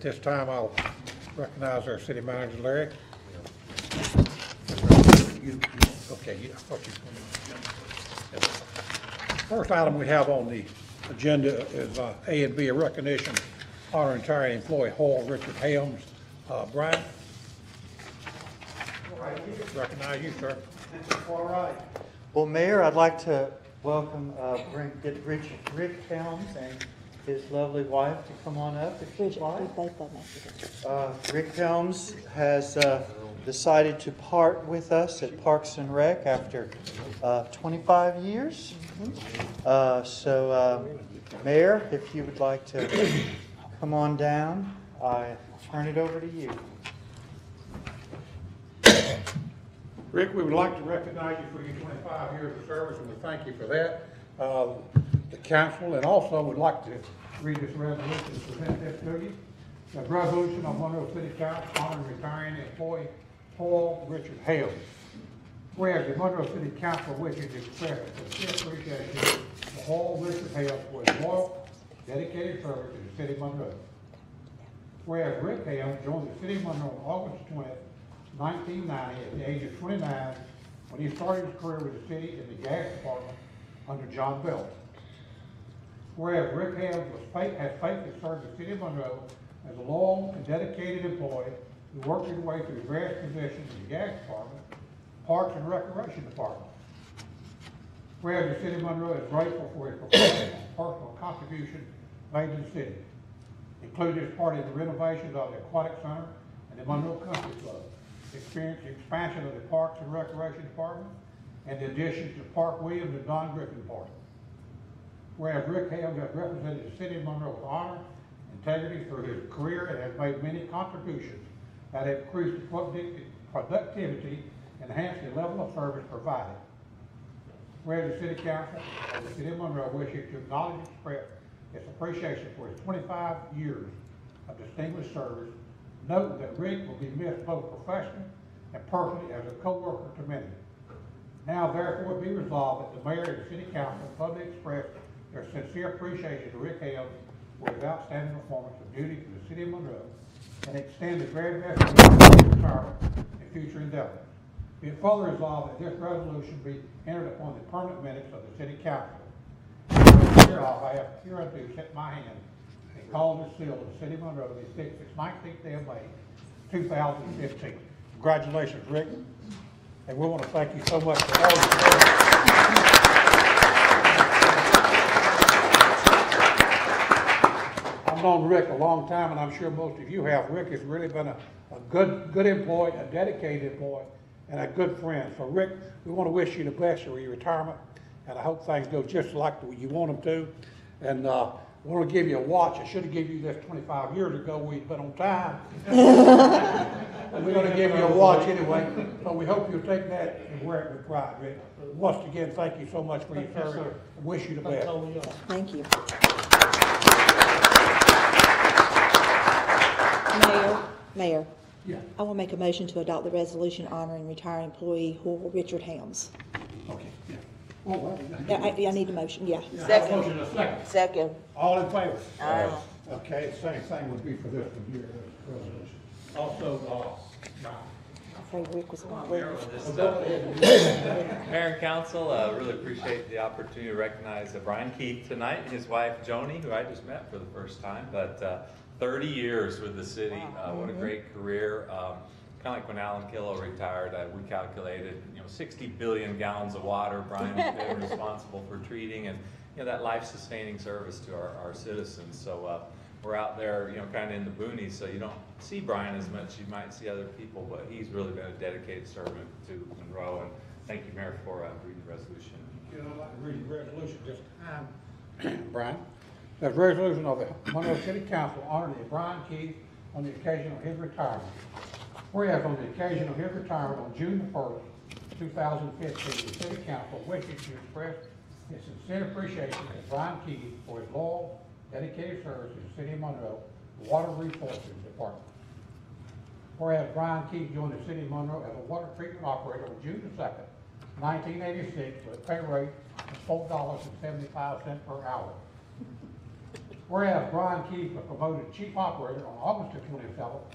This time I'll recognize our city manager, Larry. First item we have on the agenda is A and B, a recognition, honor, and retiring employee Hall Richard Helms. Brian? Recognize you, sir. All right. Well, Mayor, I'd like to welcome, get Rick Helms and his lovely wife to come on up if you'd like. Rick Helms has decided to part with us at Parks and Rec after 25 years. Mayor, if you would like to come on down, I turn it over to you. Rick, we would like to recognize you for your 25 years of service, and we thank you for that. The council, and also would like to read this resolution and present this to you. The resolution of Monroe City Council honoring retiring employee Paul Richard Hales. Whereas the Monroe City Council wishes to express its sincere appreciation to Paul Richard Hales for his loyal, dedicated service to the city of Monroe. Whereas Rick Hales joined the city of Monroe on August 20th, 1990 at the age of 29 when he started his career with the city in the gas department under John Bell. Whereas Rick Hales has faithfully served the city of Monroe as a loyal and dedicated employee who worked his way through various positions in the gas department, parks and recreation department. Whereas the city of Monroe is grateful for his professional and personal contribution made to the city, including as part of the renovations of the Aquatic Center and the Monroe Country Club, the expansion of the Parks and Recreation Department, and the additions to Park Williams and Don Griffin Park. Whereas Rick Hales has represented the city of Monroe with honor and integrity through his career and has made many contributions that have increased the productivity and enhanced the level of service provided. Whereas the City Council of the City of Monroe wishes to acknowledge and express its appreciation for his 25 years of distinguished service, note that Rick will be missed both professionally and personally as a co-worker to many. Now therefore be resolved that the Mayor and the City Council publicly express their sincere appreciation to Rick Hales for his outstanding performance of duty to the City of Monroe and extend the very best wishes for his retirement and future endeavors. Be it further resolved that this resolution be entered upon the permanent minutes of the City Council. Here I do set my hand and call this seal of the City of Monroe to be fixed its 19th day of May, 2015. Congratulations, Rick. And we want to thank you so much for all your work. I've known Rick a long time, and I'm sure most of you have. Rick has really been a good employee, a dedicated employee, and a good friend. So, Rick, we want to wish you the best for your retirement, and I hope things go just like you want them to. And we want to give you a watch. I should have given you this 25 years ago. We'd been on time. We're going to give you a watch anyway. So we hope you'll take that and wear it with pride, Rick. Once again, thank you so much for your service. I wish you the best. Thank you. Mayor, Yeah. I will make a motion to adopt the resolution honoring retired employee Hall Richard Helms. Okay. Yeah. Oh, well, I need a motion, yeah. Second. Motion a second. Second. All in favor? Aye. Okay, same thing would be for this one here, resolution. Also, I'm afraid Rick was going to Mayor and Council, really appreciate the opportunity to recognize Brian Keith tonight and his wife Joni, who I just met for the first time, but 30 years with the city. What a great career. Kind of like when Alan Killow retired, we calculated 60 billion gallons of water Brian has been responsible for treating, and that life-sustaining service to our citizens. So we're out there, kind of in the boonies, so you don't see Brian as much. You might see other people, but he's really been a dedicated servant to Monroe. And thank you, Mayor, for reading the resolution. I'd like to read the resolution this time, Brian. The resolution of the Monroe City Council honoring Brian Keith on the occasion of his retirement. Whereas on the occasion of his retirement on June the 1st, 2015, the City Council wishes to express its sincere appreciation to Brian Keith for his loyal, dedicated service to the City of Monroe, the Water Resources Department. Whereas Brian Keith joined the City of Monroe as a water treatment operator on June the 2nd, 1986, with a pay rate of $4.75 per hour. Whereas Brian Keith was promoted chief operator on August the 27th,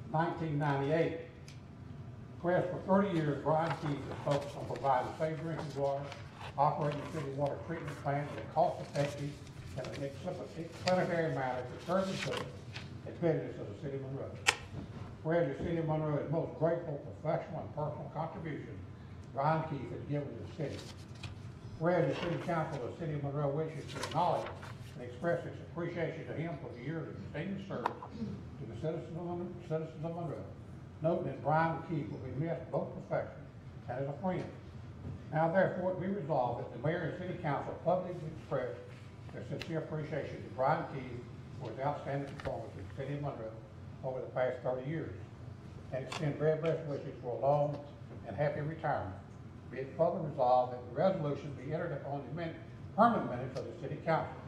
1998. Whereas for 30 years, Brian Keith has focused on providing safe drinking water, operating the city water treatment plant in a cost-effective and explanatory manner to serve the city and business of the city of Monroe. Whereas the city of Monroe is most grateful for professional and personal contributions Brian Keith has given to the city. Whereas the city council of the city of Monroe wishes to acknowledge and express its appreciation to him for the years of distinguished service to the citizens of Monroe, noting that Brian Keith will be missed both professionally and as a friend. Now therefore it be resolved that the mayor and city council publicly express their sincere appreciation to Brian Keith for his outstanding performance in the city of Monroe over the past 30 years, and extend very best wishes for a long and happy retirement. Be it further resolved that the resolution be entered upon the permanent minutes of the city council.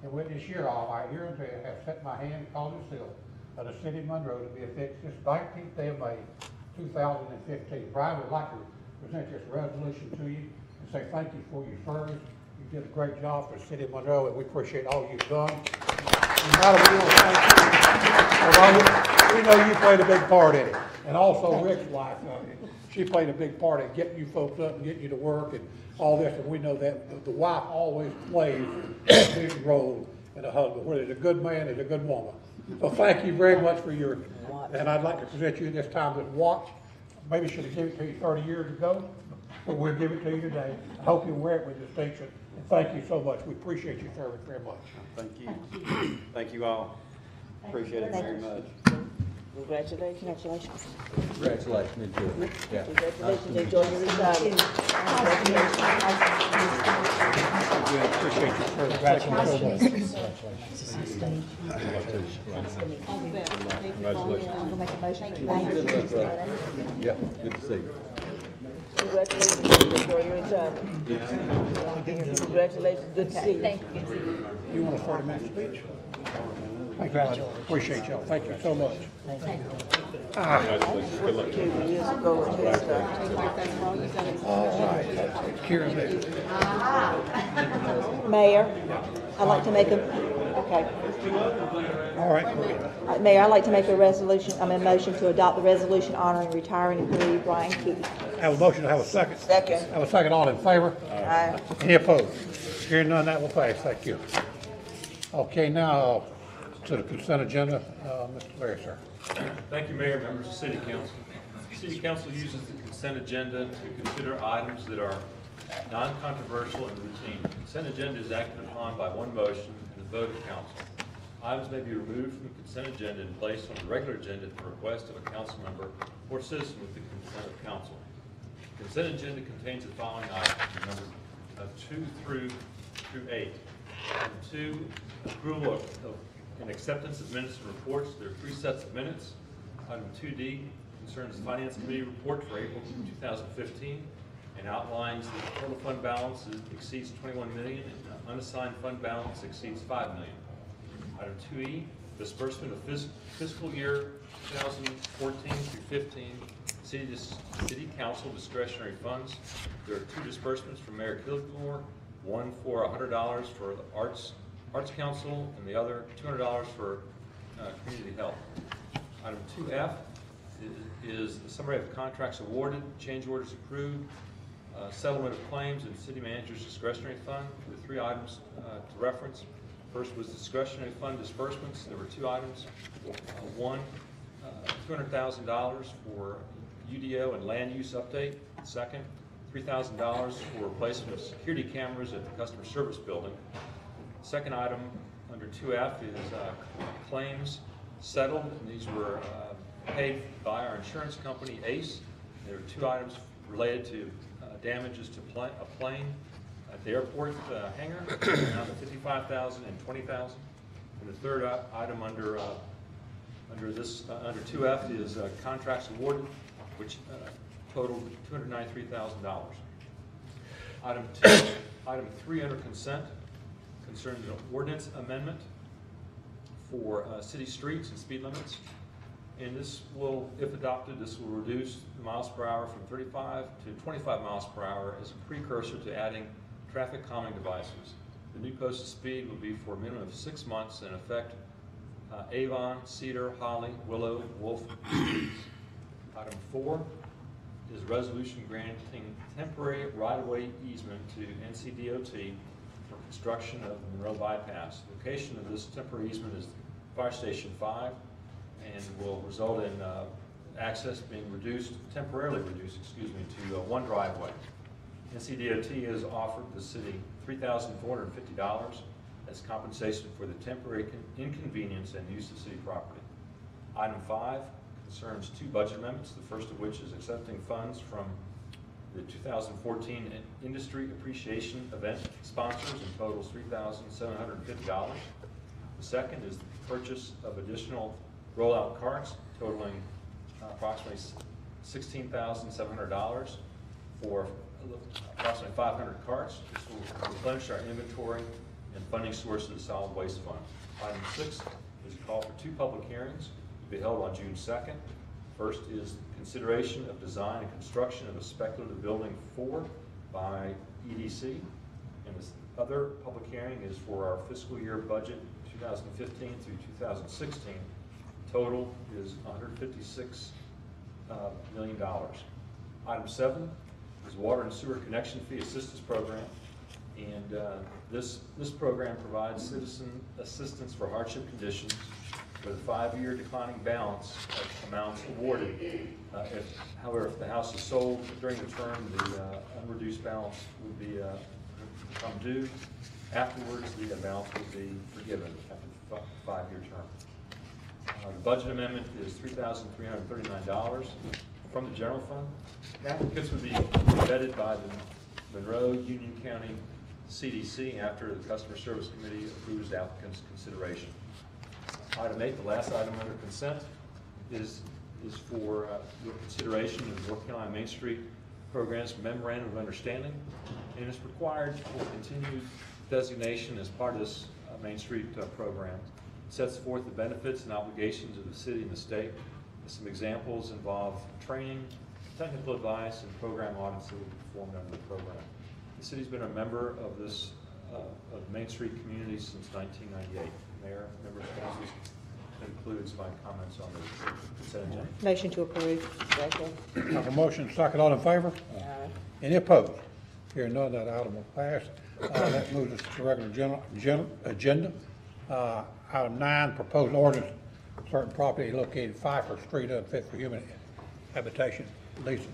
And with this year all, I hereunto have set my hand and caused the seal of the city of Monroe to be affixed this 19th day of May, 2015. Brian would like to present this resolution to you and say thank you for your service. You did a great job for the city of Monroe, and we appreciate all you've done. And Madam, we want to thank you. We know you played a big part in it, and also Rick's wife. She played a big part in getting you folks up and getting you to work and all this, and we know that the wife always plays a big role in a husband. Whether it's a good man, it's a good woman. So thank you very much for your, and I'd like to present you this time this watch. Maybe should have given it to you 30 years ago, but we'll give it to you today. I hope you wear it with distinction. And thank you so much. We appreciate your service very much. Thank you. Thank you all. Appreciate it very much. Congratulations. Congratulations. Congratulations, enjoy it. Yeah. Congratulations, enjoy your retirement. We appreciate your service. Thank you so much. I'm gonna make a motion. Yeah, good to see you. Congratulations, enjoy your retirement. Congratulations, good to see you. Thank you. You want a 30-minute speech? Thank you, buddy. Appreciate y'all. Thank you so much. Years ago, and here's the- All right, that takes care of that. Mayor, I'd like to make a, okay. All right. Mayor, I'd like to make a motion to adopt the resolution honoring retiring employee Brian Keith. Have a motion to have a second. Second. Have a second. All in favor? Aye. Any opposed? Hearing none, that will pass. Thank you. Okay, now to the consent agenda. Mr. Larry, sir. Thank you, Mayor, members of City Council. City Council uses the consent agenda to consider items that are non-controversial and routine. The consent agenda is acted upon by one motion and a vote of council. Items may be removed from the consent agenda and placed on the regular agenda at the request of a council member or citizen with the consent of council. The consent agenda contains the following items, number 2 through 8. Item 2, approval of and acceptance of minutes and reports. There are 3 sets of minutes. Item 2D concerns the Finance Committee report for April 2015 and outlines the total fund balance exceeds $21 million and the unassigned fund balance exceeds $5 million. Item 2E, disbursement of fiscal year 2014 through 15 City Council discretionary funds. There are 2 disbursements from Mayor Kilgore, one for $100 for the Arts Council and the other $200 for community health. Item 2F is the summary of contracts awarded, change orders approved, settlement of claims, and city manager's discretionary fund. The 3 items to reference. First was discretionary fund disbursements. There were 2 items. One, $200,000 for UDO and land use update. Second, $3,000 for replacement of security cameras at the customer service building. Second item under 2F is claims settled, and these were paid by our insurance company, ACE. There are 2 items related to damages to a plane at the airport hangar, around $55,000 and $20,000. And the third item under 2F is contracts awarded, which totaled $293,000. Item 3 under consent concerns an ordinance amendment for city streets and speed limits. And this will, if adopted, this will reduce the miles per hour from 35 to 25 miles per hour as a precursor to adding traffic calming devices. The new posted speed will be for a minimum of 6 months and affect Avon, Cedar, Holly, Willow, Wolf streets. Item 4 is resolution granting temporary right-of-way easement to NCDOT for construction of the Monroe bypass. Location of this temporary easement is Fire Station 5 and will result in access being temporarily reduced, to one driveway. NCDOT has offered the city $3,450 as compensation for the temporary inconvenience and use of city property. Item 5 concerns 2 budget amendments, the first of which is accepting funds from the 2014 Industry Appreciation Event sponsors and totals $3,750. The second is the purchase of additional rollout carts totaling approximately $16,700 for approximately 500 carts. This will replenish our inventory and funding source of the solid waste fund. Item 6 is a call for 2 public hearings to be held on June 2nd. First is consideration of design and construction of a speculative building 4 by EDC. And this other public hearing is for our fiscal year budget 2015 through 2016. Total is $156 million. Item 7 is water and sewer connection fee assistance program. And this program provides citizen assistance for hardship conditions with a 5-year declining balance of amounts awarded. However, if the house is sold during the term, the unreduced balance would become due. Afterwards, the balance will be forgiven after the 5-year term. The budget amendment is $3,339 from the general fund. Applicants would be vetted by the Monroe, Union County CDC after the Customer Service Committee approves the applicant's consideration. Item 8, the last item under consent, is for your consideration of the North Carolina Main Street Program's Memorandum of Understanding, and it's required for continued designation as part of this Main Street program. It sets forth the benefits and obligations of the city and the state. Some examples involve training, technical advice, and program audits that will be performed under the program. The city's been a member of this of Main Street community since 1998. Mayor, members of council, that includes my comments on the consent agenda. Motion to approve. Second. Have a motion, second, all in favor? Aye. Any opposed? Hearing none, that item will pass. That moves us to the regular agenda. Item 9, proposed ordinance, certain property located Pfeiffer Street unfit for human habitation. Lisa.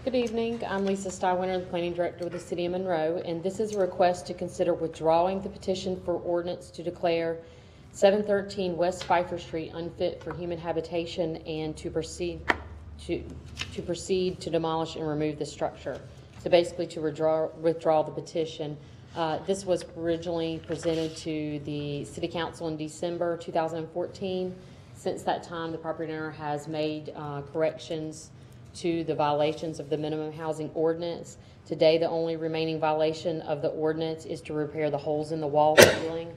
Good evening. I'm Lisa Stywinner, the Planning Director with the City of Monroe, and this is a request to consider withdrawing the petition for ordinance to declare 713 West Pfeiffer Street unfit for human habitation and to proceed to demolish and remove the structure. So basically to withdraw the petition. This was originally presented to the City Council in December 2014. Since that time, the property owner has made corrections to the violations of the minimum housing ordinance. Today, the only remaining violation of the ordinance is to repair the holes in the wall ceiling.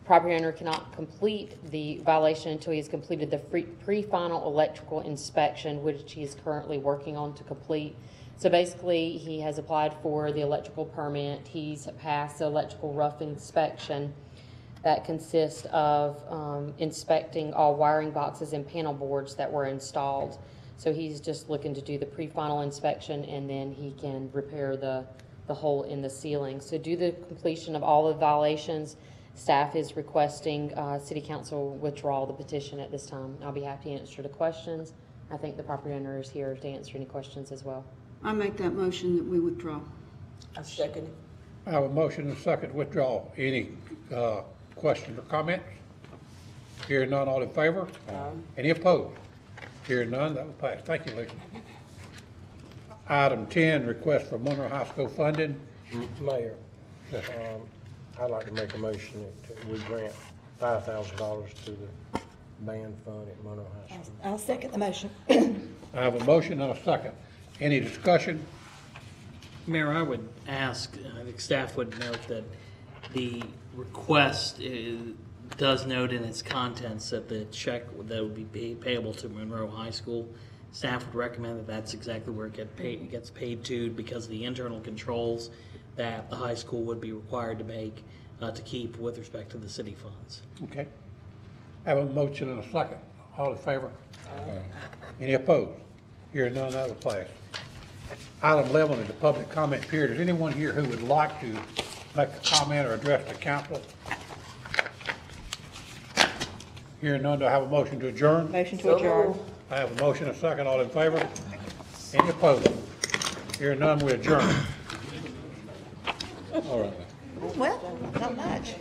Property owner cannot complete the violation until he has completed the pre-final electrical inspection, which he is currently working on to complete. So basically, he has applied for the electrical permit. He's passed the electrical rough inspection that consists of inspecting all wiring boxes and panel boards that were installed. So he's just looking to do the pre-final inspection, and then he can repair the hole in the ceiling. So due to the completion of all the violations, staff is requesting City Council withdraw the petition at this time. I'll be happy to answer the questions. I think the property owner is here to answer any questions as well. I make that motion that we withdraw. I second it. I have a motion and a second to withdraw. Any questions or comments? Hearing none, all in favor? Any opposed? Hearing none, that will pass. Thank you, Lisa. Item 10, request for Monroe High School funding. Mayor, I'd like to make a motion that we grant $5,000 to the band fund at Monroe High School. I'll second the motion. I have a motion and a second. Any discussion? Mayor, I would ask, I think staff would note that the request does note in its contents that the check that would be payable to Monroe High School, staff would recommend that that's exactly where it gets paid to because of the internal controls that the high school would be required to make to keep with respect to the city funds. Okay. Have a motion and a second. All in favor? Any opposed? Hearing none, that will pass. Item 11 is the public comment period. Is anyone here who would like to make a comment or address the council? Hearing none, do I have a motion to adjourn? Motion to adjourn. I have a motion and a second. All in favor? Any opposed? Hearing none, we adjourn. All right. Well, not much.